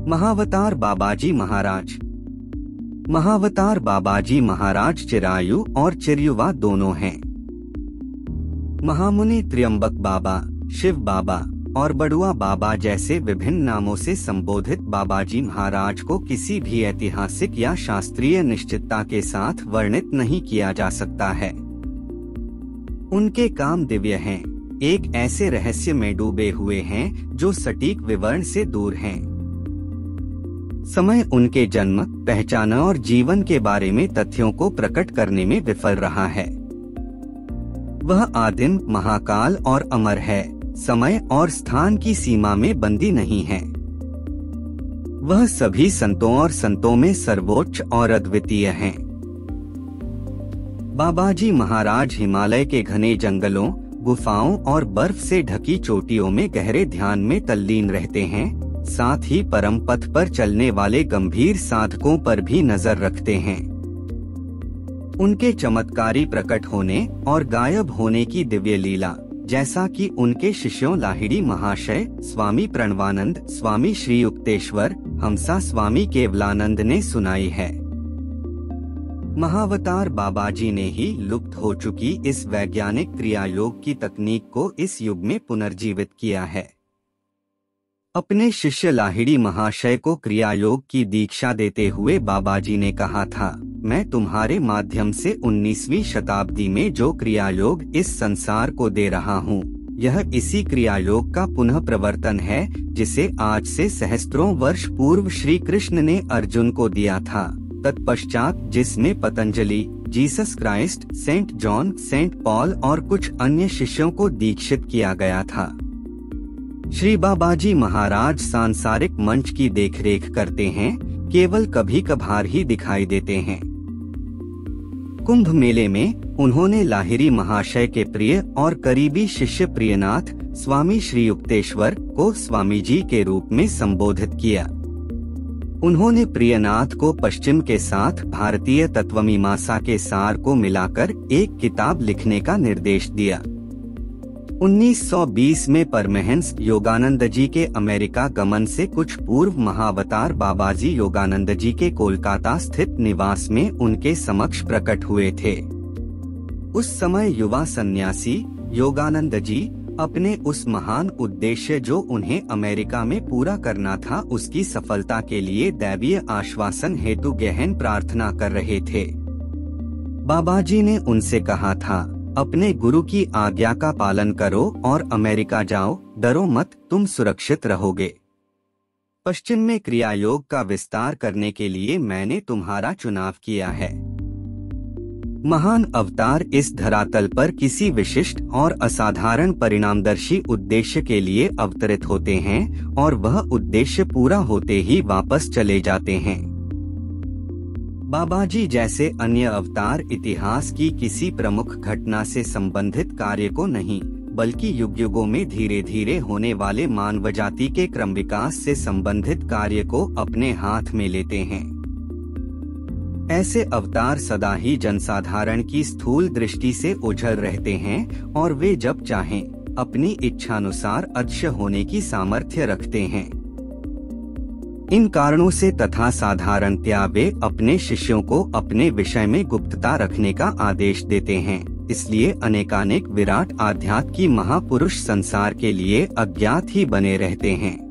महावतार बाबाजी महाराज। महावतार बाबाजी महाराज चिरायु और चिरयुवा दोनों हैं। महामुनि त्र्यंबक बाबा, शिव बाबा और बड़ुआ बाबा जैसे विभिन्न नामों से संबोधित बाबाजी महाराज को किसी भी ऐतिहासिक या शास्त्रीय निश्चितता के साथ वर्णित नहीं किया जा सकता है। उनके काम दिव्य हैं, एक ऐसे रहस्य में डूबे हुए हैं जो सटीक विवरण से दूर हैं। समय उनके जन्म, पहचान और जीवन के बारे में तथ्यों को प्रकट करने में विफल रहा है। वह आदिम, महाकाल और अमर है, समय और स्थान की सीमा में बंदी नहीं है। वह सभी संतों और संतों में सर्वोच्च और अद्वितीय हैं। बाबाजी महाराज हिमालय के घने जंगलों, गुफाओं और बर्फ से ढकी चोटियों में गहरे ध्यान में तल्लीन रहते हैं, साथ ही परम पथ पर चलने वाले गंभीर साधकों पर भी नजर रखते हैं। उनके चमत्कारी प्रकट होने और गायब होने की दिव्य लीला, जैसा कि उनके शिष्यों लाहिड़ी महाशय, स्वामी प्रणवानंद, स्वामी श्री युक्तेश्वर, हमसा स्वामी केवलानंद ने सुनाई है। महावतार बाबाजी ने ही लुप्त हो चुकी इस वैज्ञानिक क्रियायोग की तकनीक को इस युग में पुनर्जीवित किया है। अपने शिष्य लाहिड़ी महाशय को क्रियायोग की दीक्षा देते हुए बाबाजी ने कहा था, मैं तुम्हारे माध्यम से 19वीं शताब्दी में जो क्रियायोग इस संसार को दे रहा हूँ, यह इसी क्रियायोग का पुनः प्रवर्तन है जिसे आज से सहस्त्रों वर्ष पूर्व श्री कृष्ण ने अर्जुन को दिया था। तत्पश्चात जिसमें Patanjali, Jesus Christ, Saint John, Saint Paul और कुछ अन्य शिष्यों को दीक्षित किया गया था। श्री बाबाजी महाराज सांसारिक मंच की देखरेख करते हैं, केवल कभी कभार ही दिखाई देते हैं। कुंभ मेले में उन्होंने लाहिड़ी महाशय के प्रिय और करीबी शिष्य प्रियनाथ स्वामी श्री युक्तेश्वर को स्वामी जी के रूप में संबोधित किया। उन्होंने प्रियनाथ को पश्चिम के साथ भारतीय तत्वमीमांसा के सार को मिलाकर एक किताब लिखने का निर्देश दिया। 1920 में परमहंस योगानंद जी के अमेरिका गमन से कुछ पूर्व महावतार बाबाजी योगानंद जी के कोलकाता स्थित निवास में उनके समक्ष प्रकट हुए थे। उस समय युवा सन्यासी योगानंद जी अपने उस महान उद्देश्य जो उन्हें अमेरिका में पूरा करना था, उसकी सफलता के लिए दैवीय आश्वासन हेतु गहन प्रार्थना कर रहे थे। बाबाजी ने उनसे कहा था, अपने गुरु की आज्ञा का पालन करो और अमेरिका जाओ, डरो मत, तुम सुरक्षित रहोगे। पश्चिम में क्रियायोग का विस्तार करने के लिए मैंने तुम्हारा चुनाव किया है। महान अवतार इस धरातल पर किसी विशिष्ट और असाधारण परिणामदर्शी उद्देश्य के लिए अवतरित होते हैं और वह उद्देश्य पूरा होते ही वापस चले जाते हैं। बाबाजी जैसे अन्य अवतार इतिहास की किसी प्रमुख घटना से संबंधित कार्य को नहीं, बल्कि युग युगों में धीरे धीरे होने वाले मानवजाति के क्रम विकास से संबंधित कार्य को अपने हाथ में लेते हैं। ऐसे अवतार सदा ही जनसाधारण की स्थूल दृष्टि से ओझल रहते हैं और वे जब चाहें अपनी इच्छानुसार अदृश्य होने की सामर्थ्य रखते हैं। इन कारणों से तथा साधारणतया वे अपने शिष्यों को अपने विषय में गुप्तता रखने का आदेश देते हैं। इसलिए अनेकानेक विराट आध्यात्म की महापुरुष संसार के लिए अज्ञात ही बने रहते हैं।